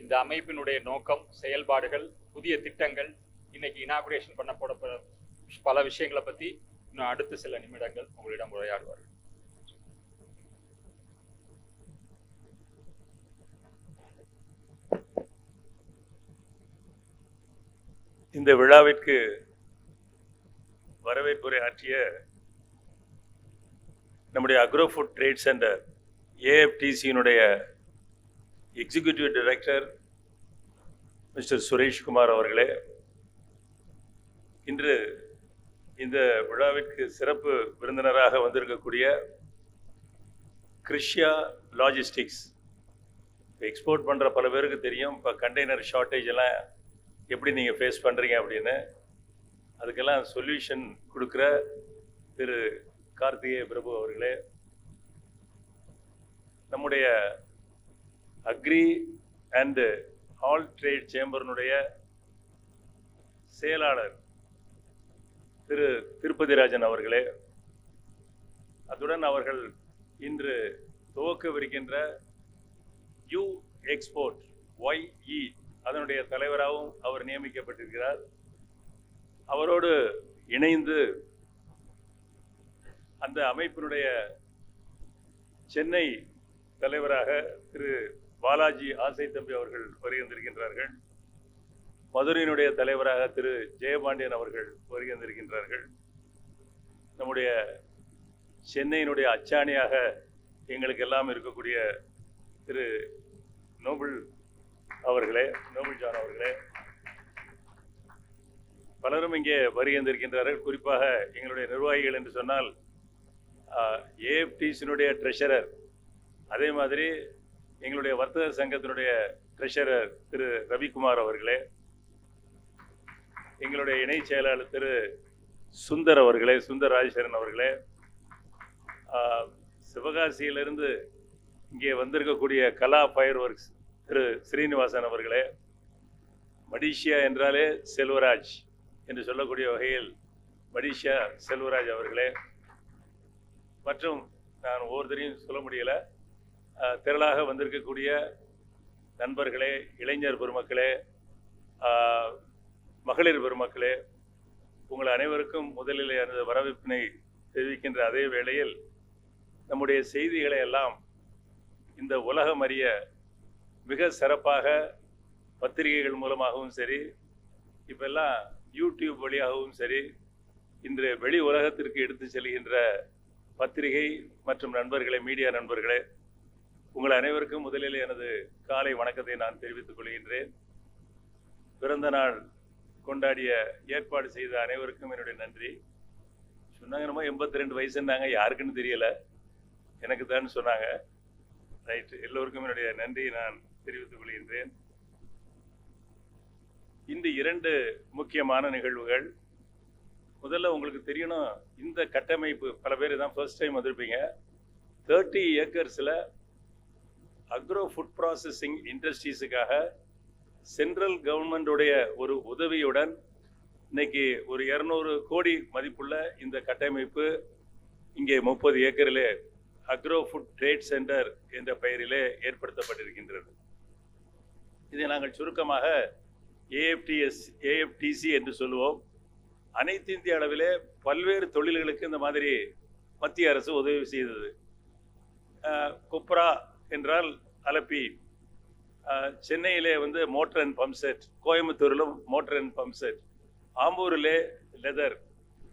இந்த அமைப்பினுடைய நோக்கம், செயல்பாடுகள், புதிய திட்டங்கள், இன்னைக்கு இனாகுரேஷன் பண்ண போட பல விஷயங்களை பற்றி இன்னும் அடுத்த சில நிமிடங்கள் உங்களிடம் உரையாடுவார்கள். இந்த விழாவிற்கு வரவேற்புரை ஆற்றிய நம்முடைய அக்ரோ ஃபுட் ட்ரேட் சென்டர் ஏஎஃப்டிசியினுடைய எக்ஸிக்யூட்டிவ் டைரக்டர் மிஸ்டர் சுரேஷ்குமார் அவர்களே, இன்று இந்த விழாவிற்கு சிறப்பு விருந்தினராக வந்திருக்கக்கூடிய கிருஷ்யா லாஜிஸ்டிக்ஸ், எக்ஸ்போர்ட் பண்ணுற பல பேருக்கு தெரியும் இப்போ கண்டெய்னர் ஷார்ட்டேஜ் எல்லாம் எப்படி நீங்கள் ஃபேஸ் பண்ணுறீங்க அப்படின்னு. அதுக்கெல்லாம் சொல்யூஷன் கொடுக்குற திரு கார்த்திகேய பிரபு அவர்களே, நம்முடைய அக்ரி அண்ட் ஆல் ட்ரேட் சேம்பர்னுடைய செயலாளர் திரு திருப்பதிராஜன் அவர்களே, அத்துடன் அவர்கள் இன்று துவக்கவிருக்கின்ற யூ எக்ஸ்போர்ட் YE அதனுடைய தலைவராகவும் அவர் நியமிக்கப்பட்டிருக்கிறார். அவரோடு இணைந்து அந்த அமைப்பினுடைய சென்னை தலைவராக திரு பாலாஜி ஆசை தம்பி அவர்கள் வருகின்றிருக்கின்றார்கள். மதுரையினுடைய தலைவராக திரு ஜெயபாண்டியன் அவர்கள் வருகின்றிருக்கின்றார்கள். நம்முடைய சென்னையினுடைய அச்சாணியாக எங்களுக்கெல்லாம் இருக்கக்கூடிய திரு நோபல் அவர்களே, நோபல் ஜான் அவர்களே, பலரும் இங்கே வருகின்றிருக்கின்றார்கள். குறிப்பாக எங்களுடைய நிர்வாகிகள் என்று சொன்னால் ஏஎஃப்டிசியினுடைய ட்ரெஷரர், அதே மாதிரி எங்களுடைய வர்த்தக சங்கத்தினுடைய ட்ரெஷரர் திரு ரவிக்குமார் அவர்களே, எங்களுடைய இணை செயலாளர் திரு சுந்தர் அவர்களே, சுந்தர் ராஜேஸ்வரன் அவர்களே, சிவகாசியிலிருந்து இங்கே வந்திருக்கக்கூடிய கலா ஃபயர் ஒர்க்ஸ் திரு ஸ்ரீனிவாசன் அவர்களே, மடிஷியா என்றாலே செல்வராஜ் என்று சொல்லக்கூடிய வகையில் மடிஷியா செல்வராஜ் அவர்களே, மற்றும் நான் ஒவ்வொருத்தரையும் சொல்ல முடியல, திரளாக வந்திருக்கக்கூடிய நண்பர்களே, இளைஞர் பெருமக்களே, மகளிர் பெருமக்களே, உங்கள் அனைவருக்கும் முதலில் எனது வரவேற்பினை தெரிவிக்கின்ற அதே வேளையில் நம்முடைய செய்திகளை எல்லாம் இந்த உலகம் அறிய மிக சிறப்பாக பத்திரிகைகள் மூலமாகவும் சரி, இப்பெல்லாம் யூடியூப் வழியாகவும் சரி, இன்று வெளி உலகத்திற்கு எடுத்து செல்கின்ற பத்திரிகை மற்றும் நண்பர்களே, மீடியா நண்பர்களே, உங்கள் அனைவருக்கும் முதலில் எனது காலை வணக்கத்தை நான் தெரிவித்துக் கொள்கின்றேன். பிறந்த நாள் கொண்டாடிய ஏற்பாடு செய்த அனைவருக்கும் என்னுடைய நன்றி. சொன்னாங்க நம்ம 82 வயசுன்னாங்க, யாருக்குன்னு தெரியல, எனக்கு தான் சொன்னாங்க. ரைட், எல்லோருக்கும் என்னுடைய நன்றியை நான் தெரிவித்துக் கொள்கின்றேன். இந்த 2 முக்கியமான நிகழ்வுகள். முதல்ல உங்களுக்கு தெரியணும், இந்த கட்டமைப்பு பல பேர் தான் ஃபர்ஸ்ட் டைம் வந்திருப்பீங்க. 30 ஏக்கர்ஸில் அக்ரோ ஃபுட் ப்ராசஸிங் இண்டஸ்ட்ரீஸுக்காக சென்ட்ரல் கவர்மெண்டுடைய ஒரு உதவியுடன் இன்னைக்கு ஒரு 200 கோடி மதிப்புள்ள இந்த கட்டமைப்பு இங்கே 30 ஏக்கரிலே அக்ரோ ஃபுட் ட்ரேட் சென்டர் என்ற பெயரிலே ஏற்படுத்தப்பட்டிருக்கின்றது. இதை நாங்கள் சுருக்கமாக ஏஎஃப்டிசி என்று சொல்லுவோம். அனைத்து இந்திய அளவிலே பல்வேறு தொழில்களுக்கு இந்த மாதிரி மத்திய அரசு உதவி செய்தது. கொப்ரா என்றால் அலப்பி, சென்னையிலே வந்து மோட்டர் அண்ட் பம்ப் செட், கோயம்புத்தூரிலும் மோட்டர் அண்ட் பம்ப் செட், ஆம்பூரிலே லெதர்,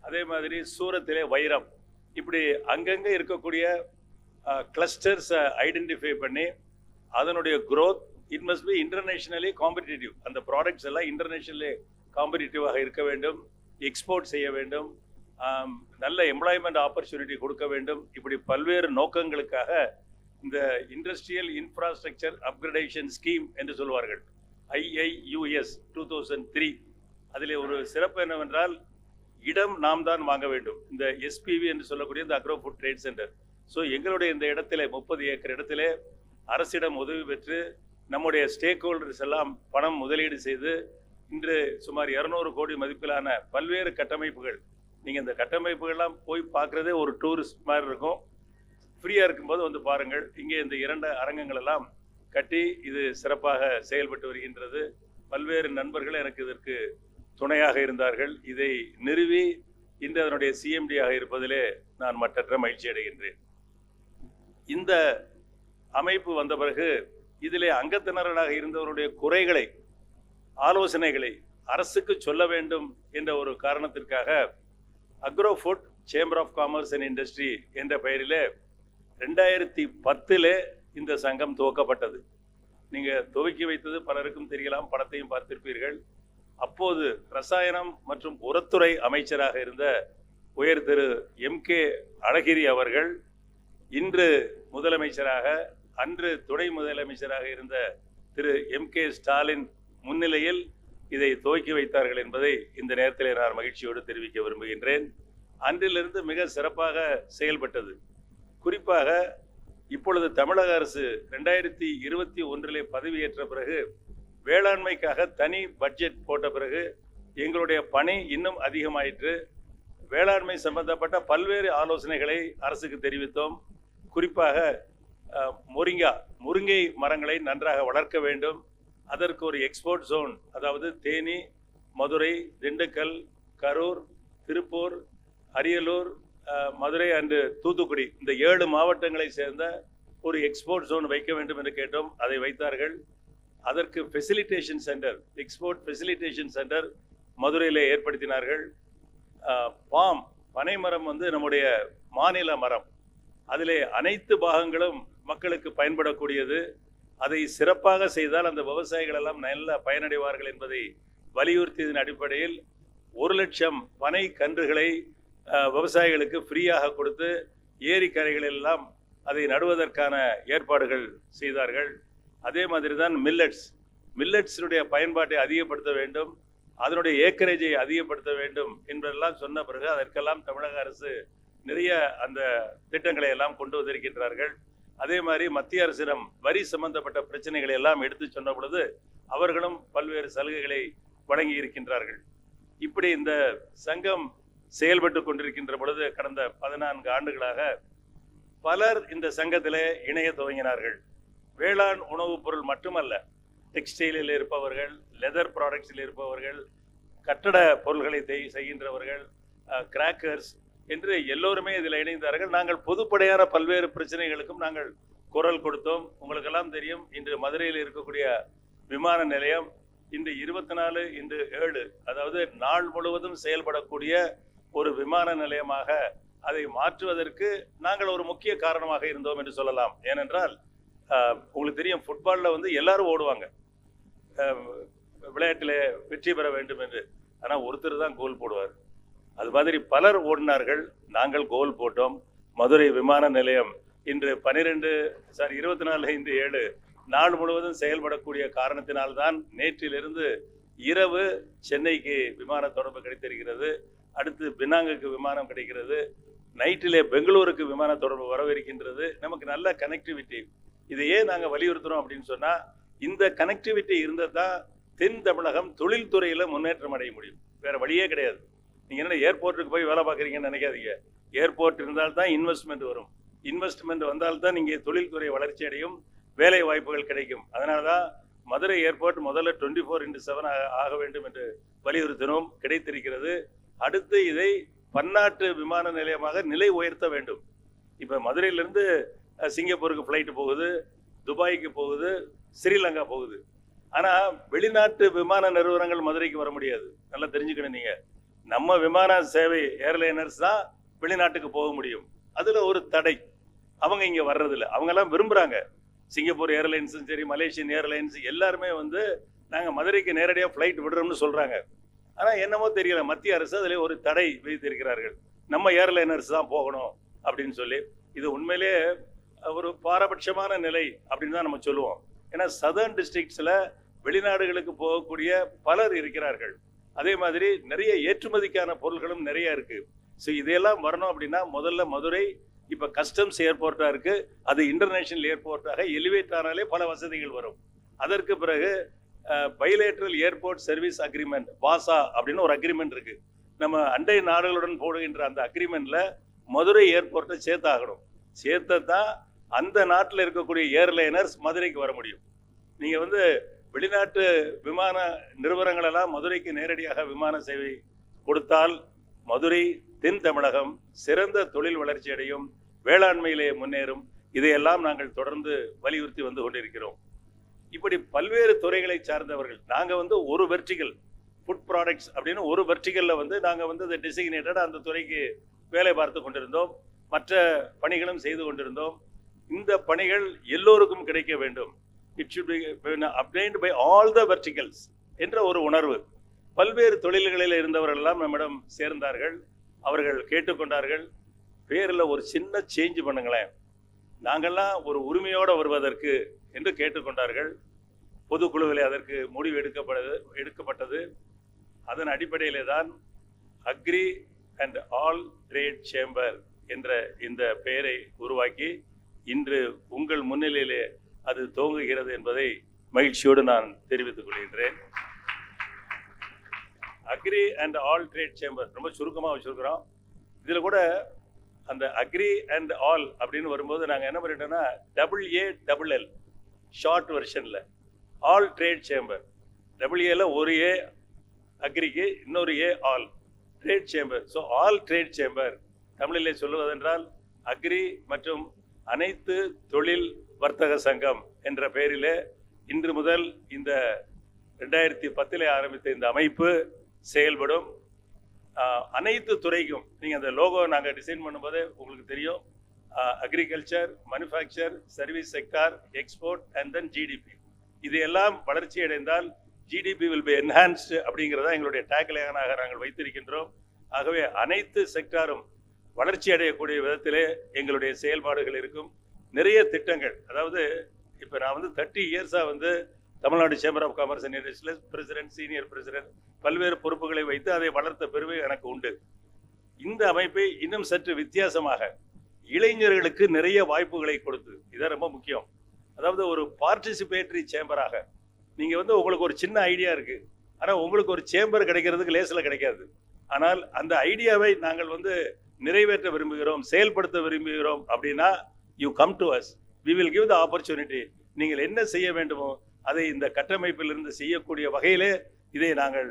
அதே மாதிரி சூரத்திலே வைரம், இப்படி அங்கங்கே இருக்கக்கூடிய கிளஸ்டர்ஸை ஐடென்டிஃபை பண்ணி அதனுடைய growth it must be internationally competitive. அந்த ப்ராடக்ட்ஸ் எல்லாம் இன்டர்நேஷனலி காம்படிட்டிவாக இருக்க வேண்டும், எக்ஸ்போர்ட் செய்ய வேண்டும், நல்ல எம்ப்ளாய்மெண்ட் ஆப்பர்ச்சுனிட்டி கொடுக்க வேண்டும். இப்படி பல்வேறு நோக்கங்களுக்காக இந்த இண்டஸ்ட்ரியல் இன்ஃப்ராஸ்ட்ரக்சர் அப்கிரேடேஷன் ஸ்கீம் என்று சொல்வார்கள், IIUS 2003. அதில் ஒரு சிறப்பு என்னவென்றால், இடம் நாம் தான் வாங்க வேண்டும். இந்த SPV என்று சொல்லக்கூடிய இந்த agro food trade centre. So எங்களுடைய இந்த இடத்துல 30 ஏக்கர் இடத்துல அரசிடம் உதவி பெற்று நம்முடைய ஸ்டேக் ஹோல்டர்ஸ் எல்லாம் பணம் முதலீடு செய்து இன்று சுமார் 200 கோடி மதிப்பிலான பல்வேறு கட்டமைப்புகள். நீங்கள் இந்த கட்டமைப்புகள்லாம் போய் பார்க்குறதே ஒரு டூரிஸ்ட் மாதிரி இருக்கும். ஃப்ரீயாக இருக்கும்போது வந்து பாருங்கள். இங்கே இந்த 2 அரங்கங்கள் எல்லாம் கட்டி இது சிறப்பாக செயல்பட்டு வருகின்றது. பல்வேறு நண்பர்கள் எனக்கு இதற்கு துணையாக இருந்தார்கள். இதை நிறுவி இன்று அதனுடைய சிஎம்டியாக இருப்பதிலே நான் மற்றற்ற மகிழ்ச்சி அடைகின்றேன். இந்த அமைப்பு வந்த பிறகு இதிலே அங்கத்தினராக இருந்தவருடைய குறைகளை, ஆலோசனைகளை அரசுக்கு சொல்ல வேண்டும் என்ற ஒரு காரணத்திற்காக agro food chamber of commerce and industry என்ற பெயரிலே 2010 இந்த சங்கம் துவக்கப்பட்டது. நீங்க துவக்கி வைத்தது பலருக்கும் தெரியலாம், படத்தையும் பார்த்திருப்பீர்கள். அப்போது ரசாயனம் மற்றும் உரத்துறை அமைச்சராக இருந்த உயர் திரு MK அழகிரி அவர்கள் இன்று முதலமைச்சராக, அன்று துணை முதலமைச்சராக இருந்த திரு MK ஸ்டாலின் முன்னிலையில் இதை துவக்கி வைத்தார்கள் என்பதை இந்த நேரத்தில் நான் மகிழ்ச்சியோடு தெரிவிக்க விரும்புகின்றேன். அன்றிலிருந்து மிக சிறப்பாக செயல்பட்டது. குறிப்பாக இப்பொழுது தமிழக அரசு 2021 பதவியேற்ற பிறகு வேளாண்மைக்காக தனி பட்ஜெட் போட்ட பிறகு எங்களுடைய பணி இன்னும் அதிகமாயிற்று. வேளாண்மை சம்பந்தப்பட்ட பல்வேறு ஆலோசனைகளை அரசுக்கு தெரிவித்தோம். குறிப்பாக முருங்கை மரங்களை நன்றாக வளர்க்க வேண்டும். அதற்கு ஒரு எக்ஸ்போர்ட் ஜோன், அதாவது தேனி, மதுரை, திண்டுக்கல், கரூர், திருப்பூர், அரியலூர், மதுரை அண்டு தூத்துக்குடி, இந்த 7 மாவட்டங்களை சேர்ந்த ஒரு எக்ஸ்போர்ட் ஜோன் வைக்க வேண்டும் என்று கேட்டோம். அதை வைத்தார்கள். அதற்கு facilitation centre, export facilitation centre மதுரையில் ஏற்படுத்தினார்கள். பாம், பனைமரம் நம்முடைய மாநில மரம். அதிலே அனைத்து பாகங்களும் மக்களுக்கு பயன்படக்கூடியது. அதை சிறப்பாக செய்தால் அந்த விவசாயிகள் எல்லாம் நல்ல பயனடைவார்கள் என்பதை வலியுறுத்தியதன் அடிப்படையில் 1 லட்சம் பனை கன்றுகளை விவசாயிகளுக்கு ஃப்ரீயாக கொடுத்து ஏரிக்கரைகள் எல்லாம் அதை நடுவதற்கான ஏற்பாடுகள் செய்தார்கள். அதே மாதிரி தான் மில்லட்ஸினுடைய பயன்பாட்டை அதிகப்படுத்த வேண்டும், அதனுடைய ஏக்கரேஜை அதிகப்படுத்த வேண்டும் என்பதெல்லாம் சொன்ன பிறகு அதற்கெல்லாம் தமிழக அரசு நிறைய அந்த திட்டங்களை எல்லாம் கொண்டு வந்திருக்கின்றார்கள். அதே மாதிரி மத்திய அரசிடம் வரி சம்பந்தப்பட்ட பிரச்சனைகளை எல்லாம் எடுத்து சொன்ன பொழுது அவர்களும் பல்வேறு சலுகைகளை வழங்கி இருக்கின்றார்கள். இப்படி இந்த சங்கம் செயல்பட்டு கொண்டிருக்கின்ற பொழுது கடந்த 14 ஆண்டுகளாக பலர் இந்த சங்கத்திலே இணைய துவங்கினார்கள். வேளாண் உணவுப் பொருள் மட்டுமல்ல, டெக்ஸ்டைலில் இருப்பவர்கள், லெதர் ப்ராடக்ட்ஸில் இருப்பவர்கள், கட்டட பொருள்களை செய்கின்றவர்கள், கிராக்கர்ஸ் என்று எல்லோருமே இதில் இணைந்தார்கள். நாங்கள் பொதுப்படையான பல்வேறு பிரச்சனைகளுக்கும் நாங்கள் குரல் கொடுத்தோம். உங்களுக்கெல்லாம் தெரியும், இன்று மதுரையில் இருக்கக்கூடிய விமான நிலையம் இன்று 24 இன்று 7, அதாவது நாள் முழுவதும் செயல்படக்கூடிய ஒரு விமான நிலையமாக அதை மாற்றுவதற்கு நாங்கள் ஒரு முக்கிய காரணமாக இருந்தோம் என்று சொல்லலாம். ஏனென்றால் உங்களுக்கு தெரியும், ஃபுட்பாலில் எல்லாரும் ஓடுவாங்க விளையாட்டில் வெற்றி பெற வேண்டும் என்று. ஆனால் ஒருத்தர் தான் கோல் போடுவார். அது மாதிரி பலர் ஓடினார்கள், நாங்கள் கோல் போட்டோம். மதுரை விமான நிலையம் இன்று 24/7 நாள் முழுவதும் செயல்படக்கூடிய காரணத்தினால்தான் நேற்றிலிருந்து இரவு சென்னைக்கு விமான தொடர்பு கிடைத்திருக்கிறது. அடுத்து பினாங்குக்கு விமானம் கிடைக்கிறது. நைட்டிலே பெங்களூருக்கு விமான தொடர்பு வரவிருக்கின்றது. நமக்கு நல்ல கனெக்டிவிட்டி. இதையே நாங்கள் வலியுறுத்துறோம் அப்படின்னு சொன்னால், இந்த கனெக்டிவிட்டி இருந்தால் தான் தென் தமிழகம் தொழில்துறையில் முன்னேற்றம் அடைய முடியும். வேற வழியே கிடையாது. நீங்கள் என்ன ஏர்போர்ட்டுக்கு போய் வேலை பார்க்குறீங்கன்னு நினைக்காதீங்க. ஏர்போர்ட் இருந்தால்தான் இன்வெஸ்ட்மெண்ட் வரும். இன்வெஸ்ட்மெண்ட் வந்தால்தான் இங்கே தொழில்துறை வளர்ச்சி அடையும், வேலை வாய்ப்புகள் கிடைக்கும். அதனால தான் மதுரை ஏர்போர்ட் முதல்ல 24/7 ஆக வேண்டும் என்று வலியுறுத்தினோம். கிடைத்திருக்கிறது. அடுத்து இதை பன்னாட்டு விமான நிலையமாக நிலை உயர்த்த வேண்டும். இப்போ மதுரையிலிருந்து சிங்கப்பூருக்கு ஃப்ளைட்டு போகுது, துபாய்க்கு போகுது, ஸ்ரீலங்கா போகுது. ஆனால் வெளிநாட்டு விமான நிறுவனங்கள் மதுரைக்கு வர முடியாது. நல்லா தெரிஞ்சுக்கணும். நீங்கள் நம்ம விமான சேவை ஏர்லைனர்ஸ் தான் வெளிநாட்டுக்கு போக முடியும். அதில் ஒரு தடை, அவங்க இங்கே வர்றதில்லை. அவங்கெல்லாம் விரும்புகிறாங்க. சிங்கப்பூர் ஏர்லைன்ஸும் சரி, மலேசியன் ஏர்லைன்ஸ் எல்லாருமே நாங்கள் மதுரைக்கு நேரடியாக ஃப்ளைட் விடுறோம்னு சொல்கிறாங்க. ஆனால் என்னமோ தெரியல, மத்திய அரசு அதில் ஒரு தடை விதித்திருக்கிறார்கள். நம்ம ஏர்லைனர்ஸ் தான் போகணும் அப்படின்னு சொல்லி. இது உண்மையிலே ஒரு பாரபட்சமான நிலை அப்படின்னு தான் நம்ம சொல்லுவோம். ஏன்னா சதர்ன் டிஸ்ட்ரிக்ட்ஸில் வெளிநாடுகளுக்கு போகக்கூடிய பலர் இருக்கிறார்கள். அதே மாதிரி நிறைய ஏற்றுமதிக்கான பொருள்களும் நிறைய இருக்கு. ஸோ இதையெல்லாம் வரணும் அப்படின்னா முதல்ல மதுரை இப்போ கஸ்டம்ஸ் ஏர்போர்ட்டாக இருக்கு, அது இன்டர்நேஷனல் ஏர்போர்ட்டாக எலிவேட் ஆனாலே பல வசதிகள் வரும். அதற்கு பிறகு பைலேட்ரல் ஏர்போர்ட் சர்வீஸ் அக்ரிமெண்ட், பாசா அப்படின்னு ஒரு அக்ரிமெண்ட் இருக்கு. நம்ம அண்டை நாடுகளுடன் போடுகின்ற அந்த அக்ரிமெண்ட்ல மதுரை ஏர்போர்ட்டை சேர்த்தாகணும். சேர்த்ததான் அந்த நாட்டில் இருக்கக்கூடிய ஏர்லைனர்ஸ் மதுரைக்கு வர முடியும். நீங்கள் வந்து வெளிநாட்டு விமான நிறுவனங்கள் எல்லாம் மதுரைக்கு நேரடியாக விமான சேவை கொடுத்தால் மதுரை தென் தமிழகம் சிறந்த தொழில் வளர்ச்சி அடையும், வேளாண்மையிலே முன்னேறும். இதையெல்லாம் நாங்கள் தொடர்ந்து வலியுறுத்தி வந்து கொண்டிருக்கிறோம். இப்படி பல்வேறு துறைகளை சார்ந்தவர்கள் நாங்கள் வந்து ஒரு வெர்டிகல் ஃபுட் ப்ராடக்ட்ஸ் அப்படின்னு ஒரு வெர்டிகல்ல வந்து நாங்கள் வந்து டெசிக்னேட்டட் அந்த துறைக்கு வேலை பார்த்து கொண்டிருந்தோம், மற்ற பணிகளும் செய்து கொண்டிருந்தோம். இந்த பணிகள் எல்லோருக்கும் கிடைக்க வேண்டும். It should be applied by all the verticals என்ற ஒரு உணர்வு. பல்வேறு தொழில்களில் இருந்தவர்கள் எல்லாம் நம்மிடம் சேர்ந்தார்கள். அவர்கள் கேட்டுக்கொண்டார்கள், பேரில் ஒரு சின்ன சேஞ்ச் பண்ணுங்களேன், நாங்கள்லாம் ஒரு உரிமையோடு வருவதற்கு என்று கேட்டுக்கொண்டார்கள். பொதுக்குழுவில் அதற்கு முடிவு எடுக்கப்பட்டது. அதன் அடிப்படையிலே தான் agri and all trade chamber என்ற இந்த பெயரை உருவாக்கி இன்று உங்கள் முன்னிலையிலே அது துவங்குகிறது என்பதை மகிழ்ச்சியோடு நான் தெரிவித்துக் கொள்கின்றேன். Agri and all trade chamber ரொம்ப சுருக்கமாக வச்சிருக்கிறோம். இதில் கூட அந்த அக்ரி அண்ட் ஆல் அப்படின்னு வரும்போது நாங்கள் என்ன பண்ணிட்டோம்னா AALL ஷார்ட் வெர்ஷனில் ஆல் ட்ரேட் சேம்பர், WAல ஒரு ஏ அக்ரிக்கு, இன்னொரு ஏ all trade chamber. So all trade chamber தமிழிலே சொல்லுவதென்றால் அக்ரி மற்றும் அனைத்து தொழில் வர்த்தக சங்கம் என்ற பெயரிலே இன்று முதல் இந்த 2010 ஆரம்பித்த இந்த அமைப்பு செயல்படும். அனைத்து துறைக்கும் நீங்கள் அந்த லோகோ நாங்கள் டிசைன் பண்ணும்போது உங்களுக்கு தெரியும், agriculture, manufacture, service sector, export and then GDP. இது எல்லாம் வளர்ச்சி அடைந்தால் ஜிடிபி வில் பி என்ஹான்ஸ்டு அப்படிங்கிறத எங்களுடைய டேக்லைனாக நாங்கள் வைத்திருக்கின்றோம். ஆகவே அனைத்து செக்டாரும் வளர்ச்சி அடையக்கூடிய விதத்திலே எங்களுடைய செயல்பாடுகள் இருக்கும். நிறைய திட்டங்கள், அதாவது இப்போ நான் வந்து 30 இயர்ஸாக வந்து Tamil Nadu chamber of commerce and இண்டஸ்ட்ரியில் பிரசிடென்ட், சீனியர் பிரசிடென்ட், பல்வேறு பொறுப்புகளை வைத்து அதை வளர்த்த பெருமை எனக்கு உண்டு. இந்த அமைப்பை இன்னும் சற்று வித்தியாசமாக இளைஞர்களுக்கு நிறைய வாய்ப்புகளை கொடுத்து, இதான் ரொம்ப முக்கியம். அதாவது ஒரு பார்ட்டிசிபேட்டரி சேம்பராக நீங்கள் வந்து உங்களுக்கு ஒரு சின்ன ஐடியா இருக்குது, ஆனால் உங்களுக்கு ஒரு சேம்பர் கிடைக்கிறதுக்கு லேசில் கிடைக்காது. ஆனால் அந்த ஐடியாவை நாங்கள் வந்து நிறைவேற்ற விரும்புகிறோம், செயல்படுத்த விரும்புகிறோம் அப்படின்னா you come to us, we will give the opportunity. நீங்கள் என்ன செய்ய வேண்டுமோ அதை இந்த கட்டமைப்பிலிருந்து செய்யக்கூடிய வகையிலே இதை நாங்கள்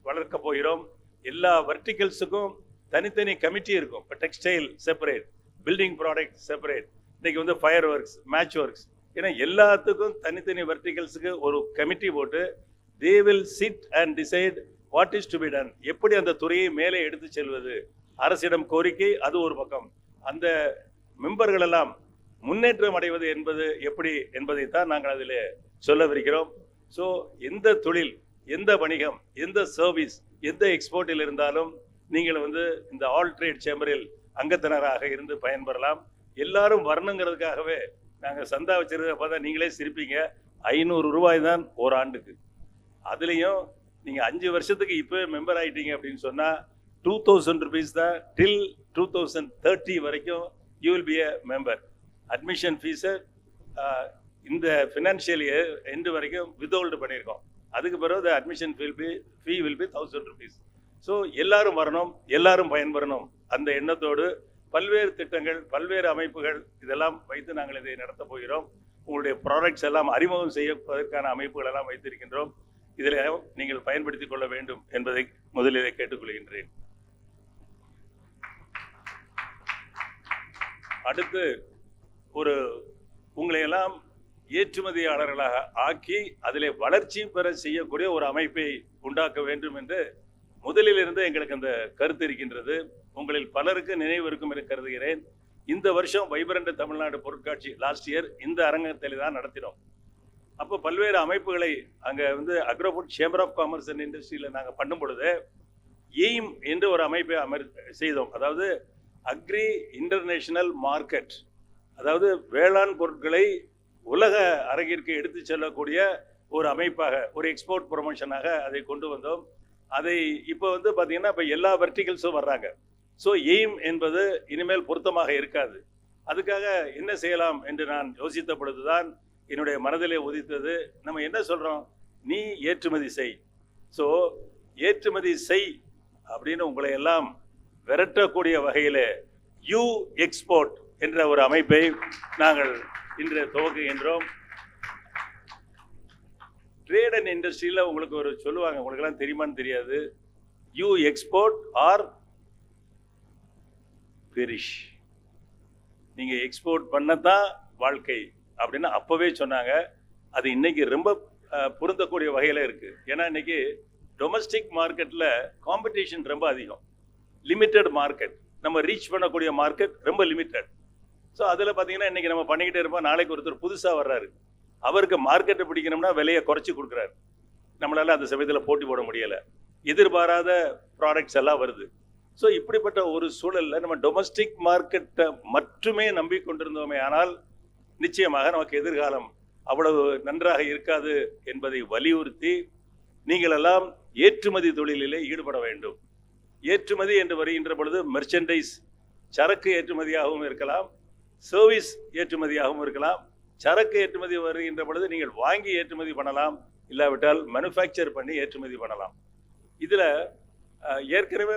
வளர்க்க போகிறோம். எல்லா வெர்டிகல்ஸுக்கும் தனித்தனி கமிட்டி இருக்கும். இப்போ textile separate, building product separate, இன்னைக்கு வந்து ஃபயர் ஒர்க்ஸ், மேட்ச் ஒர்க்ஸ், ஏன்னா எல்லாத்துக்கும் தனித்தனி வெர்டிகல்ஸுக்கு ஒரு கமிட்டி போட்டு they will sit and decide what is to be done. எப்படி அந்த துறையை மேலே எடுத்து செல்வது, அரசிடம் கோரிக்கை, அது ஒரு பக்கம். அந்த மெம்பர்கள் எல்லாம் முன்னேற்றம் அடைவது என்பது எப்படி என்பதைத்தான் நாங்கள் அதில் சொல்லவிருக்கிறோம். ஸோ எந்த தொழில், எந்த வணிகம், எந்த சர்வீஸ், எந்த எக்ஸ்போர்ட்டில் இருந்தாலும் நீங்கள் வந்து இந்த ஆல் ட்ரேட் சேம்பரில் அங்கத்தினராக இருந்து பயன்பெறலாம். எல்லாரும் வரணுங்கிறதுக்காகவே நாங்கள் சந்தா வச்சிருக்க பார்த்தா நீங்களே சிரிப்பீங்க, 500 ரூபாய் தான் ஒரு ஆண்டுக்கு. அதுலேயும் நீங்கள் 5 வருஷத்துக்கு இப்போ மெம்பர் ஆகிட்டீங்க அப்படின்னு சொன்னால் 2000 rupees தான். டில் 2030 வரைக்கும் you will be a member. Admission ஃபீஸை இந்த ஃபினான்ஷியல் இயர் எண்டு வரைக்கும் வித்ஹோல்டு பண்ணியிருக்கோம். அதுக்கு பிறகு admission fee will be 1000 rupees. So எல்லாரும் வரணும், எல்லாரும் பயன்பெறணும். அந்த எண்ணத்தோடு பல்வேறு திட்டங்கள், பல்வேறு அமைப்புகள் இதெல்லாம் வைத்து நாங்கள் இதை நடத்த போகிறோம். உங்களுடைய ப்ராடக்ட்ஸ் எல்லாம் அறிமுகம் செய்வதற்கான அமைப்புகள் எல்லாம் வைத்திருக்கின்றோம். இதில் நீங்கள் பயன்படுத்திக் கொள்ள வேண்டும் என்பதை முதலிலே கேட்டுக்கொள்கின்றேன். அடுத்து உங்களை எல்லாம் ஏற்றுமதியாளர்களாக ஆக்கி அதிலே வளர்ச்சி பெற செய்யக்கூடிய ஒரு அமைப்பை உண்டாக்க வேண்டும் என்று முதலிலிருந்து எங்களுக்கு அந்த கருத்து இருக்கின்றது. உங்களில் பலருக்கு நினைவு இருக்கும் என்று கருதுகிறேன். இந்த வருஷம் வைப்ரண்ட் தமிழ்நாடு பொருட்காட்சி லாஸ்ட் இயர் இந்த அரங்கத்தில் தான் நடத்தினோம். அப்போ பல்வேறு அமைப்புகளை அங்கே வந்து அக்ரோஃபுட் சேம்பர் ஆஃப் காமர்ஸ் அண்ட் இண்டஸ்ட்ரியில் நாங்கள் பண்ணும் பொழுது எய்ம் என்று ஒரு அமைப்பை செய்தோம். அதாவது அக்ரி இன்டர்நேஷனல் மார்க்கெட், அதாவது வேளாண் பொருட்களை உலக அரங்கிற்கு எடுத்து செல்லக்கூடிய ஒரு அமைப்பாக, ஒரு எக்ஸ்போர்ட் ப்ரொமோஷனாக அதை கொண்டு வந்தோம். அதை இப்போ வந்து பார்த்தீங்கன்னா இப்போ எல்லா வெர்டிகல்ஸும் வர்றாங்க. ஸோ எய்ம் என்பது இனிமேல் பொருத்தமாக இருக்காது. அதுக்காக என்ன செய்யலாம் என்று நான் யோசித்த பொழுதுதான் என்னுடைய மனதிலே உதித்தது, நம்ம என்ன சொல்கிறோம், நீ ஏற்றுமதி செய். ஸோ ஏற்றுமதி செய் அப்படின்னு உங்களை எல்லாம் விரட்டக்கூடிய வகையில் யூ எக்ஸ்போர்ட் என்ற ஒரு அமைப்பை நாங்கள் இன்று துவக்குகின்றோம். ட்ரேட் அண்ட் இண்டஸ்ட்ரியில் உங்களுக்கு ஒரு சொல்லுவாங்க, உங்களுக்கெல்லாம் தெரியுமான்னு தெரியாது, யூ எக்ஸ்போர்ட் ஆர் பெரிஷ். நீங்கள் எக்ஸ்போர்ட் பண்ணத்தான் வாழ்க்கை அப்படின்னு அப்போவே சொன்னாங்க. அது இன்னைக்கு ரொம்ப பொருந்தக்கூடிய வகையில் இருக்குது. ஏன்னா இன்னைக்கு டொமஸ்டிக் மார்க்கெட்டில் காம்படிஷன் ரொம்ப அதிகம், லிமிட்டட் மார்க்கெட், நம்ம ரீச் பண்ணக்கூடிய மார்க்கெட் ரொம்ப லிமிட்டட். ஸோ அதில் பார்த்தீங்கன்னா இன்றைக்கி நம்ம பண்ணிக்கிட்டே இருப்போம். நாளைக்கு ஒருத்தர் புதுசாக வர்றாரு, அவருக்கு மார்க்கெட்டை பிடிக்கணும்னா விலையை குறைச்சி கொடுக்குறாரு. நம்மளால அந்த சமயத்தில் போட்டி போட முடியலை, எதிர்பாராத ப்ராடக்ட்ஸ் எல்லாம் வருது. ஸோ இப்படிப்பட்ட ஒரு சூழலில் நம்ம டொமஸ்டிக் மார்க்கெட்டை மட்டுமே நம்பி கொண்டிருந்தோமே ஆனால் நிச்சயமாக நமக்கு எதிர்காலம் அவ்வளவு நன்றாக இருக்காது என்பதை வலியுறுத்தி நீங்கள் எல்லாம் ஏற்றுமதி தொழிலிலே ஈடுபட வேண்டும். ஏற்றுமதி என்று வருகின்ற பொழுது மெர்ச்சன்டைஸ், சரக்கு ஏற்றுமதியாகவும் இருக்கலாம், சர்வீஸ் ஏற்றுமதியாகவும் இருக்கலாம். சரக்கு ஏற்றுமதி வருகின்ற பொழுது நீங்கள் வாங்கி ஏற்றுமதி பண்ணலாம், இல்லாவிட்டால் மேனுஃபேக்சர் பண்ணி ஏற்றுமதி பண்ணலாம். இதில் ஏற்கனவே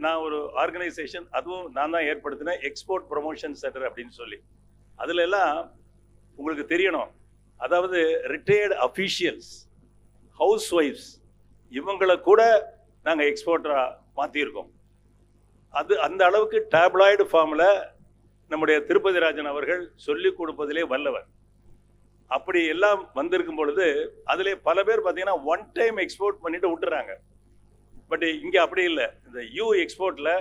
நான் ஒரு ஆர்கனைசேஷன், அதுவும் நான் தான் ஏற்படுத்தினேன், எக்ஸ்போர்ட் ப்ரொமோஷன் சென்டர் அப்படின்னு சொல்லி. அதில் எல்லாம் உங்களுக்கு தெரியணும், அதாவது ரிட்டையர்டு அஃபீஷியல்ஸ், ஹவுஸ் ஒய்ஃப்ஸ், இவங்களை கூட நாங்கள் எக்ஸ்போர்ட்டராக மாற்றியிருக்கோம். அது அந்த அளவுக்கு டேப்லாய்டு ஃபார்மில் நம்முடைய திருப்பதி ராஜன் அவர்கள் சொல்லிக் கொடுப்பதிலே வல்லவர். அப்படி எல்லாம் வந்திருக்கும் பொழுது அதிலே பல பேர் பார்த்தீங்கன்னா ஒன் டைம் எக்ஸ்போர்ட் பண்ணிட்டு விட்டுறாங்க. பட் இங்கே அப்படி இல்லை. இந்த யூ எக்ஸ்போர்ட்டில்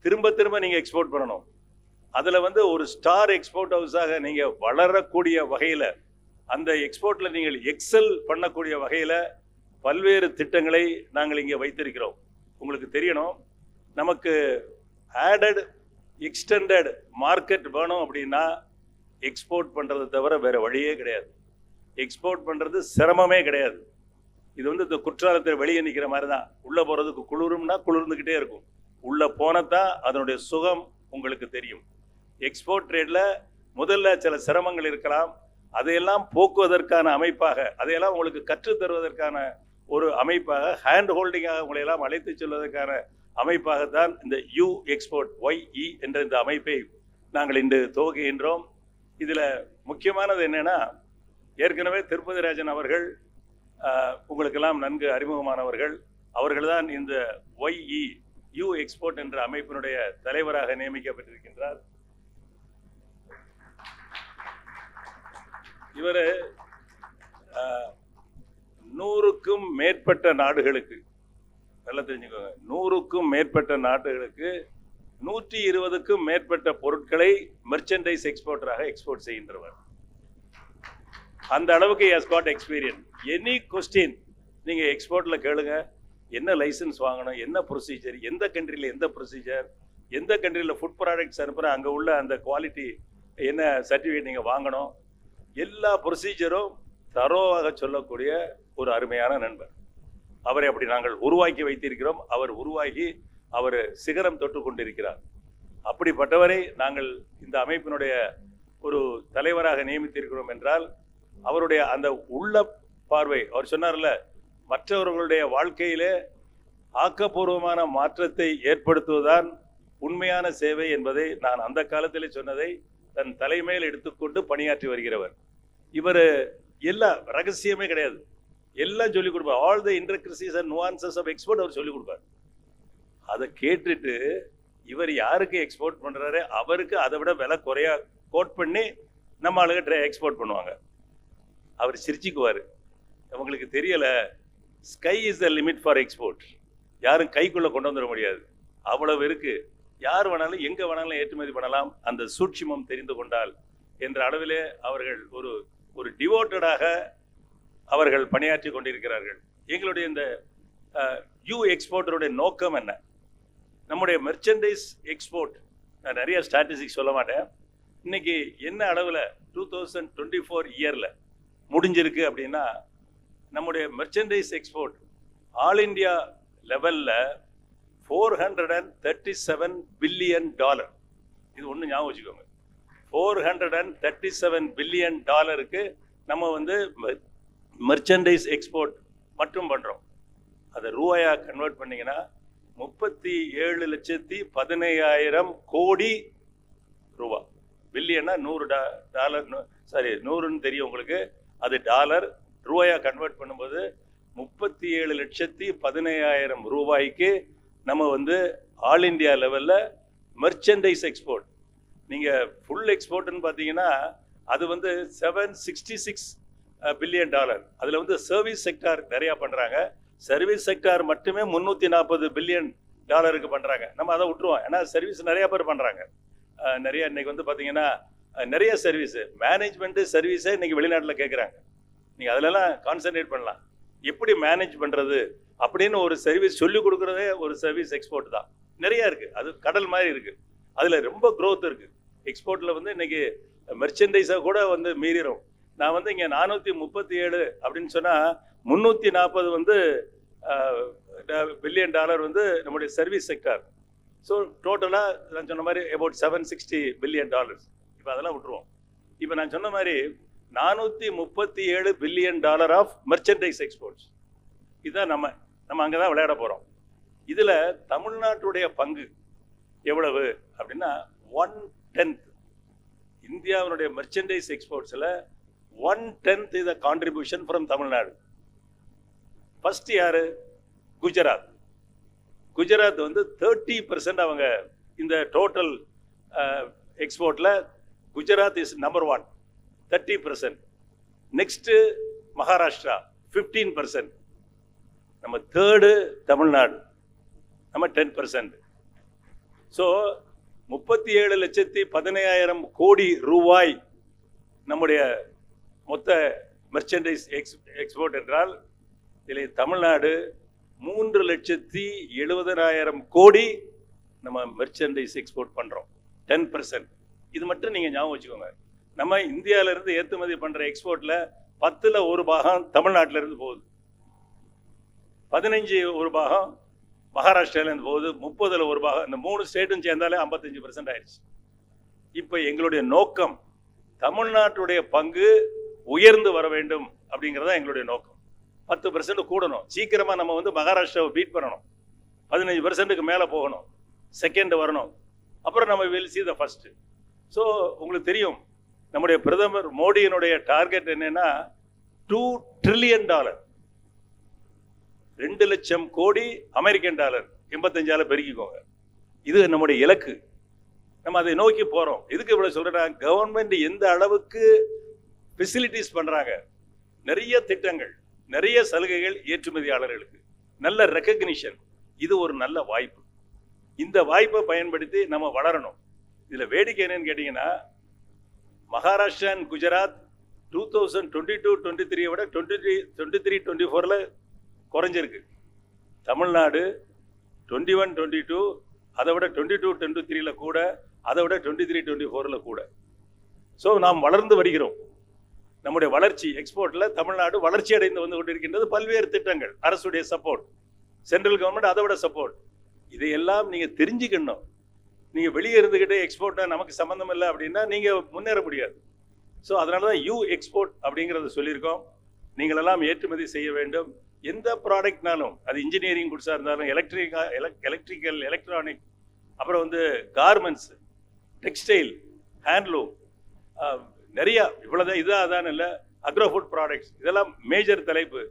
திரும்ப திரும்ப நீங்கள் எக்ஸ்போர்ட் பண்ணணும். அதில் ஒரு ஸ்டார் எக்ஸ்போர்ட் ஹவுஸாக நீங்கள் வளரக்கூடிய வகையில், அந்த எக்ஸ்போர்ட்டில் நீங்கள் எக்ஸல் பண்ணக்கூடிய வகையில் பல்வேறு திட்டங்களை நாங்கள் இங்கே வைத்திருக்கிறோம். உங்களுக்கு தெரியணும், நமக்கு ஆடட் எக்ஸ்டெண்டட் மார்க்கெட் வேணும் அப்படின்னா எக்ஸ்போர்ட் பண்ணுறதை தவிர வேறு வழியே கிடையாது. எக்ஸ்போர்ட் பண்ணுறது சிரமமே கிடையாது. இது இந்த குற்றாலத்தில் வெளியே நிற்கிற மாதிரி தான். உள்ளே போகிறதுக்கு குளிரும்னா குளிர்ந்துக்கிட்டே இருக்கும், உள்ளே போனதான் அதனுடைய சுகம் உங்களுக்கு தெரியும். எக்ஸ்போர்ட் ட்ரேடில் முதல்ல சில சிரமங்கள் இருக்கலாம், அதையெல்லாம் போக்குவதற்கான அமைப்பாக, அதையெல்லாம் உங்களுக்கு கற்றுத்தருவதற்கான ஒரு அமைப்பாக, ஹேண்ட் ஹோல்டிங்காக உங்களை எல்லாம் அழைத்து செல்வதற்கான அமைப்பாகத்தான் இந்த யூ எக்ஸ்போர்ட் YE என்ற இந்த அமைப்பை நாங்கள் இன்று துவக்குகின்றோம். இதில் முக்கியமானது என்னன்னா, ஏற்கனவே திருப்பதி ராஜன் அவர்கள் உங்களுக்கெல்லாம் நன்கு அறிமுகமானவர்கள். அவர்கள்தான் இந்த YE யூ எக்ஸ்போர்ட் என்ற அமைப்பினுடைய தலைவராக நியமிக்கப்பட்டிருக்கின்றார். இவர் 100க்கும் மேற்பட்ட நாடுகளுக்கு, நல்லா தெரிஞ்சுக்கோங்க, 100க்கும் மேற்பட்ட நாடுகளுக்கு 120க்கும் மேற்பட்ட பொருட்களை மெர்ச்சன்டைஸ் எக்ஸ்போர்ட்டராக எக்ஸ்போர்ட் செய்கின்றவர். அந்த அளவுக்கு has got experience. Any question நீங்கள் எக்ஸ்போர்ட்டில் கேளுங்க, என்ன லைசன்ஸ் வாங்கணும், என்ன ப்ரொசீஜர், எந்த கண்ட்ரியில் எந்த ப்ரொசீஜர், எந்த கண்ட்ரியில் ஃபுட் ப்ராடக்ட்ஸ் அனுப்புகிறேன் அங்கே உள்ள அந்த குவாலிட்டி என்ன சர்டிஃபிகேட் நீங்கள் வாங்கணும், எல்லா ப்ரொசீஜரும் தரோவாக சொல்லக்கூடிய ஒரு அருமையான நண்பர். அவரை அப்படி நாங்கள் உருவாக்கி வைத்திருக்கிறோம். அவர் உருவாகி அவர் சிகரம் தொட்டு கொண்டிருக்கிறார். அப்படிப்பட்டவரை நாங்கள் இந்த அமைப்பினுடைய ஒரு தலைவராக நியமித்திருக்கிறோம் என்றால் அவருடைய அந்த உள்ள பார்வை, அவர் சொன்னார்ல, மற்றவர்களுடைய வாழ்க்கையிலே ஆக்கப்பூர்வமான மாற்றத்தை ஏற்படுத்துவதுதான் உண்மையான சேவை என்பதை நான் அந்த காலத்திலே சொன்னதை தன் தலைமையில் எடுத்துக்கொண்டு பணியாற்றி வருகிறவர். இவர் எல்லா ரகசியமே கிடையாது, எல்லாம் சொல்லிக் கொடுப்பார். All the intricacies and nuances of export அவர் சொல்லிக் கொடுப்பார். அதை கேட்டுட்டு இவர் யாருக்கு எக்ஸ்போர்ட் பண்றாரு அவருக்கு அதை விட விலை குறையா கோட் பண்ணி நம்ம ஆளுங்க எக்ஸ்போர்ட் பண்ணுவாங்க. அவர் சிரிச்சுக்குவார், அவங்களுக்கு தெரியல, sky is the limit for export. யாரும் கைக்குள்ள கொண்டு வந்துட முடியாது, அவ்வளவு இருக்கு. யார் வேணாலும் எங்க வேணாலும் ஏற்றுமதி பண்ணலாம், அந்த சூட்சுமம் தெரிந்து கொண்டால் என்ற அளவிலே அவர்கள் ஒரு டிவோட்டடாக அவர்கள் பணியாற்றி கொண்டிருக்கிறார்கள். எங்களுடைய இந்த யூ எக்ஸ்போர்ட்டருடைய நோக்கம் என்ன? நம்முடைய மெர்ச்சன்டைஸ் எக்ஸ்போர்ட், நான் நிறைய ஸ்டாட்டிஸ்டிக்ஸ் சொல்ல மாட்டேன், இன்னைக்கு என்ன அளவில் 2024 இயரில் முடிஞ்சிருக்கு அப்படின்னா, நம்முடைய மெர்ச்சன்டைஸ் எக்ஸ்போர்ட் ஆல் இண்டியா லெவலில் $437 பில்லியன். இது ஒன்று ஞாபகம் வச்சுக்கோங்க, $437 பில்லியன் நம்ம மெர்ச்சன்டைஸ் எக்ஸ்போர்ட் மட்டும் பண்ணுறோம். அதை ரூபாயாக கன்வெர்ட் பண்ணிங்கன்னா 37,15,000 கோடி ரூபா. பில்லியன்னா 100 சாரி 100ன்னு தெரியும் உங்களுக்கு. அது டாலர் ரூபாயா கன்வெர்ட் பண்ணும்போது 37,15,000 ரூபாய்க்கு நம்ம வந்து ஆல் இண்டியா லெவலில் மெர்ச்சன்டைஸ் எக்ஸ்போர்ட். நீங்கள் ஃபுல் எக்ஸ்போர்ட்னு பார்த்தீங்கன்னா அது வந்து $766 பில்லியன். அதில் வந்து சர்வீஸ் செக்டார் நிறையா பண்ணுறாங்க. சர்வீஸ் செக்டார் மட்டுமே $340 பில்லியன் பண்ணுறாங்க. நம்ம அதை விட்டுருவோம், ஏன்னா சர்வீஸ் நிறையா பேர் பண்ணுறாங்க. நிறைய இன்னைக்கு வந்து பார்த்தீங்கன்னா நிறைய சர்வீஸு மேனேஜ்மெண்ட்டு சர்வீஸே இன்னைக்கு வெளிநாட்டில் கேட்குறாங்க. நீங்கள் அதிலெல்லாம் கான்சன்ட்ரேட் பண்ணலாம். எப்படி மேனேஜ் பண்ணுறது அப்படின்னு ஒரு சர்வீஸ் சொல்லிக் கொடுக்குறதே ஒரு சர்வீஸ் எக்ஸ்போர்ட் தான். நிறையா இருக்குது, அது கடல் மாதிரி இருக்குது. அதில் ரொம்ப க்ரோத் இருக்குது. எக்ஸ்போர்ட்டில் வந்து இன்னைக்கு மெர்ச்சன்டைஸாக கூட வந்து மீறிடும். நான் வந்து இங்கே 437 அப்படின்னு சொன்னால் 340 வந்து பில்லியன் வந்து நம்முடைய சர்வீஸ் செக்டார். ஸோ டோட்டலாக நான் சொன்ன மாதிரி அபவுட் $760 பில்லியன். இப்போ அதெல்லாம் விட்டுருவோம். இப்போ நான் சொன்ன மாதிரி 437 பில்லியன் ஆஃப் மெர்ச்சன்டைஸ் எக்ஸ்போர்ட்ஸ். இதுதான் நம்ம அங்கே தான் விளையாட போகிறோம். இதில் தமிழ்நாட்டுடைய பங்கு எவ்வளவு அப்படின்னா 1/10. இந்தியாவினுடைய மெர்ச்சன்டைஸ் எக்ஸ்போர்ட்ஸில் 1/10 is a contribution from Tamil Nadu. First யாரு? குஜராத். குஜராத் வந்து 30% அவங்க இந்த டோட்டல் எக்ஸ்போர்ட்ல Gujarat is number 1, 30%. Next Maharashtra 15%. நம்ம தேர்டு தமிழ்நாடு, நம்ம 10%. ஸோ 37,15,000 கோடி ரூபாய் நம்முடைய மொத்த மெர்ச்சன்டைஸ் எக்ஸ்போர்ட் என்றால் இதில் தமிழ்நாடு 3,70,000 கோடி நம்ம மெர்ச்சன்டைஸ் எக்ஸ்போர்ட் பண்ணுறோம். 10%. இது மட்டும் நீங்கள் ஞாபகம் வச்சுக்கோங்க. நம்ம இந்தியாவிலேருந்து ஏற்றுமதி பண்ணுற எக்ஸ்போர்ட்டில் 10ல் 1 பாகம் தமிழ்நாட்டிலேருந்து போகுது, 15 1 பாகம் மகாராஷ்டிராலேருந்து போகுது, 30ல் 1 பாகம். இந்த 3 ஸ்டேட்டும் சேர்ந்தாலே 55% ஆயிடுச்சு. இப்போ எங்களுடைய நோக்கம் தமிழ்நாட்டுடைய பங்கு உயர்ந்து வர வேண்டும் அப்படிங்கிறதா எங்களுடைய நோக்கம். 10% கூடணும். சீக்கிரமாக நம்ம வந்து மகாராஷ்டிராவை பீட் பண்ணணும். 15%க்கு மேலே போகணும், செகண்ட் வரணும். அப்புறம் நம்ம will see the first. So உங்களுக்கு தெரியும் நம்முடைய பிரதமர் மோடியினுடைய டார்கெட் என்னன்னா $2 trillion, 2 லட்சம் கோடி அமெரிக்கன் டாலர், 85ஆல பெருக்கிக்கோங்க. இது நம்முடைய இலக்கு. நம்ம அதை நோக்கி போகிறோம். இதுக்கு இவ்வளோ சொல்கிறேன், கவர்மெண்ட் எந்த அளவுக்கு ஃபெசிலிட்டிஸ் பண்ணுறாங்க, நிறைய திட்டங்கள், நிறைய சலுகைகள் ஏற்றுமதியாளர்களுக்கு, நல்ல ரெக்கக்னிஷன். இது ஒரு நல்ல வாய்ப்பு. இந்த வாய்ப்பை பயன்படுத்தி நம்ம வளரணும். இதில் வேடிக்கை என்னன்னு கேட்டிங்கன்னா மகாராஷ்டிரா அண்ட் குஜராத் 2022-23 விட 23-24 குறைஞ்சிருக்கு. தமிழ்நாடு 21-22 அதை விட 22-23 கூட, அதை விட 23-24 கூட. ஸோ நாம் வளர்ந்து வருகிறோம். நம்முடைய வளர்ச்சி எக்ஸ்போர்ட்ல தமிழ்நாடு வளர்ச்சி அடைந்து வந்து கொண்டிருக்கின்றது. பல்வேறு திட்டங்கள், அரசுடைய சப்போர்ட், சென்ட்ரல் கவர்மெண்ட் அதை விட சப்போர்ட். இதையெல்லாம் நீங்க தெரிஞ்சுக்கணும். நீங்க வெளியே இருந்துகிட்டே எக்ஸ்போர்ட்டை நமக்கு சம்பந்தம் இல்லை அப்படின்னா நீங்க முன்னேற முடியாது. ஸோ அதனால தான் எக்ஸ்போர்ட் அப்படிங்கிறத சொல்லியிருக்கோம். நீங்களெல்லாம் ஏற்றுமதி செய்ய வேண்டும். எந்த ப்ராடக்ட்னாலும், அது இன்ஜினியரிங் குட்ஸாக இருந்தாலும், எலக்ட்ரிக்கல், எலக்ட்ரானிக், அப்புறம் வந்து கார்மெண்ட்ஸ், டெக்ஸ்டைல், ஹேண்ட்லூம், நிறையா இவ்வளோதான். இதுதான் அதான் இல்லை, அக்ரோ ஃபுட் ப்ராடக்ட்ஸ், இதெல்லாம் மேஜர் தலைப்பு.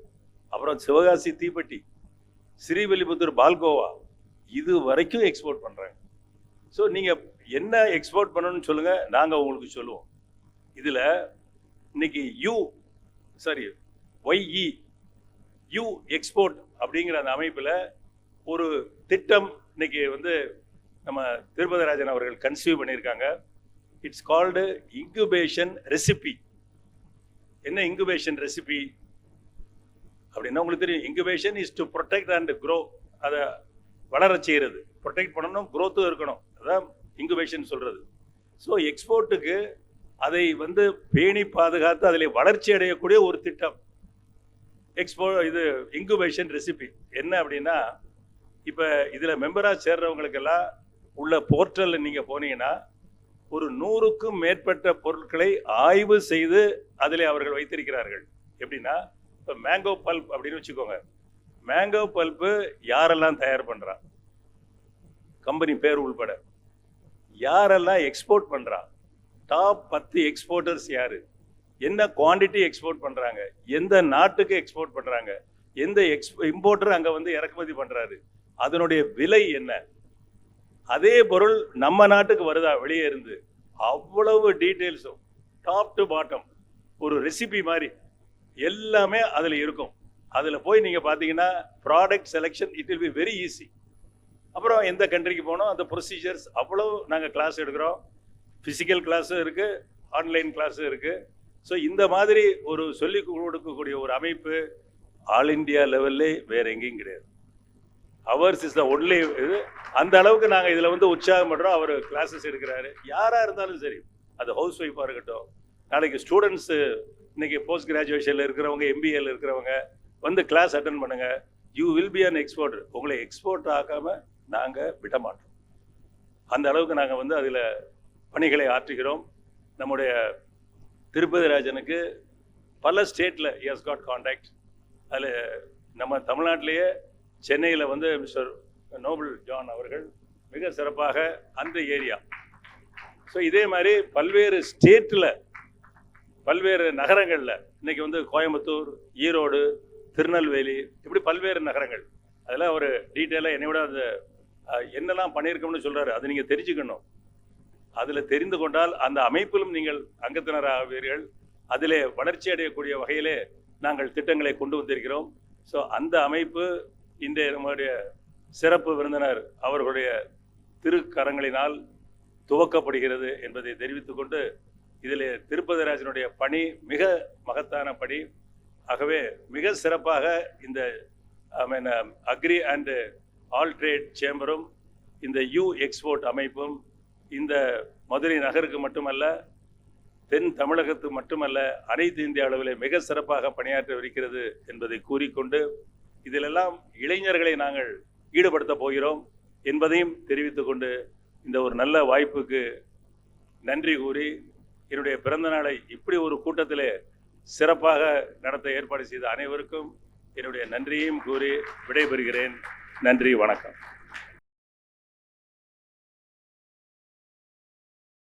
அப்புறம் சிவகாசி தீப்பெட்டி, ஸ்ரீவில்லிபுத்தூர் பால்கோவா, இது வரைக்கும் எக்ஸ்போர்ட் பண்ணுறாங்க. ஸோ நீங்கள் என்ன எக்ஸ்போர்ட் பண்ணணும்னு சொல்லுங்கள், நாங்கள் உங்களுக்கு சொல்லுவோம். இதில் இன்னைக்கு YE யூ எக்ஸ்போர்ட் அப்படிங்கிற அந்த அமைப்பில் ஒரு திட்டம் இன்னைக்கு வந்து நம்ம திருப்பதிராஜன் அவர்கள் கன்சீவ் பண்ணியிருக்காங்க. It's called incubation recipe. என்ன இன்குபேஷன் ரெசிபி அப்படின்னா உங்களுக்கு தெரியும், incubation is to protect and grow. அதை வளர செய்கிறது, ப்ரொடெக்ட் பண்ணணும், க்ரோத்தும் இருக்கணும். அதான் இன்குபேஷன் சொல்றது. ஸோ எக்ஸ்போர்ட்டுக்கு அதை வந்து பேணி பாதுகாத்து அதில் வளர்ச்சி அடையக்கூடிய ஒரு திட்டம் இது இன்குபேஷன் ரெசிபி. என்ன அப்படின்னா, இப்போ இதில் மெம்பராக சேர்றவங்களுக்கெல்லாம் உள்ள போர்ட்டலில் நீங்கள் போனீங்கன்னா ஒரு 100க்கும் மேற்பட்ட பொருட்களை ஆய்வு செய்து அதில் அவர்கள் வைத்திருக்கிறார்கள். எப்படின்னா, இப்போ மேங்கோ பல்ப் அப்படின்னு வச்சுக்கோங்க. மேங்கோ பல்ப்பு யாரெல்லாம் தயார் பண்ணுறா, கம்பெனி பேர் உள்பட, யாரெல்லாம் எக்ஸ்போர்ட் பண்ணுறா, டாப் 10 எக்ஸ்போர்ட்டர்ஸ் யாரு, என்ன குவாண்டிட்டி எக்ஸ்போர்ட் பண்றாங்க, எந்த நாட்டுக்கு எக்ஸ்போர்ட் பண்றாங்க, எந்த இம்போர்ட்டர் அங்க வந்து இறக்குமதி பண்றாரு, அதனுடைய விலை என்ன, அதே பொருள் நம்ம நாட்டுக்கு வருதா வெளியே இருந்து, அவ்வளவு டீட்டெயில்ஸும் டாப் டு பாட்டம் ஒரு ரெசிபி மாதிரி எல்லாமே அதுல இருக்கும். அதுல போய் நீங்க பாத்தீங்கன்னா product selection it will be very easy. அப்புறம் எந்த கண்ட்ரிக்கு போனோம் அந்த ப்ரொசீஜர்ஸ் அவ்வளவு நாங்கள் கிளாஸ் எடுக்கிறோம். ஃபிசிக்கல் கிளாஸும் இருக்கு, ஆன்லைன் கிளாஸும் இருக்கு. ஸோ இந்த மாதிரி ஒரு சொல்லிக் கொடுக்கக்கூடிய ஒரு அமைப்பு ஆல் இண்டியா லெவல்லே வேற எங்கேயும் கிடையாது. அவர்ஸ் இஸ் த ஒன்லி இது. அந்த அளவுக்கு நாங்கள் இதில் வந்து உற்சாகம் பண்ணுறோம். அவர் கிளாஸஸ் எடுக்கிறாரு. யாராக இருந்தாலும் சரி, அது ஹவுஸ் ஒய்ஃபாக இருக்கட்டும், நாளைக்கு ஸ்டூடெண்ட்ஸு இன்னைக்கு போஸ்ட் கிராஜுவேஷனில் இருக்கிறவங்க, எம்பிஏல இருக்கிறவங்க வந்து கிளாஸ் அட்டன் பண்ணுங்க. You will be an exporter. உங்களை எக்ஸ்போர்ட் ஆகாம நாங்கள் விட மாட்டோம். அந்த அளவுக்கு நாங்கள் வந்து அதில் பணிகளை ஆற்றுகிறோம். நம்முடைய திருப்பதி ராஜனுக்கு பல ஸ்டேட்டில் ஹஸ் காட் கான்டாக்ட். அதில் நம்ம தமிழ்நாட்டிலேயே சென்னையில் வந்து மிஸ்டர் நோபல் ஜான் அவர்கள் மிக சிறப்பாக அந்த ஏரியா. ஸோ இதே மாதிரி பல்வேறு ஸ்டேட்டில் பல்வேறு நகரங்களில் இன்னைக்கு வந்து கோயம்புத்தூர், ஈரோடு, திருநெல்வேலி, இப்படி பல்வேறு நகரங்கள். அதில் அவர் டீட்டெயிலாக என்னை விட அந்த என்னெல்லாம் பண்ணியிருக்கோம்னு சொல்கிறாரு. அது நீங்கள் தெரிஞ்சுக்கணும். அதில் தெரிந்து கொண்டால் அந்த அமைப்பிலும் நீங்கள் அங்கத்தினராவீர்கள். அதிலே வளர்ச்சி அடையக்கூடிய வகையிலே நாங்கள் திட்டங்களை கொண்டு வந்திருக்கிறோம். ஸோ அந்த அமைப்பு இன்றைய நம்முடைய சிறப்பு விருந்தினர் அவர்களுடைய திருக்கரங்களினால் துவக்கப்படுகிறது என்பதை தெரிவித்துக் கொண்டு, இதில் திருப்பதி ராஜனுடைய பணி மிக மகத்தான பணி. ஆகவே மிக சிறப்பாக இந்த அக்ரி அண்ட் ஆல் ட்ரேட் சேம்பரும் இந்த யூ எக்ஸ்போர்ட் அமைப்பும் இந்த மதுரை நகருக்கு மட்டுமல்ல, தென் தமிழகத்துக்கு மட்டுமல்ல, அனைத்து இந்திய அளவில் மிக சிறப்பாக பணியாற்றவிருக்கிறது என்பதை கூறிக்கொண்டு, இதிலெல்லாம் இளைஞர்களை நாங்கள் ஈடுபடுத்த போகிறோம் என்பதையும் தெரிவித்துக் கொண்டு, இந்த ஒரு நல்ல வாய்ப்புக்கு நன்றி கூறி, என்னுடைய பிறந்த நாளை இப்படி ஒரு கூட்டத்திலே சிறப்பாக நடத்த ஏற்பாடு செய்த அனைவருக்கும் என்னுடைய நன்றியையும் கூறி விடைபெறுகிறேன். நன்றி, வணக்கம்.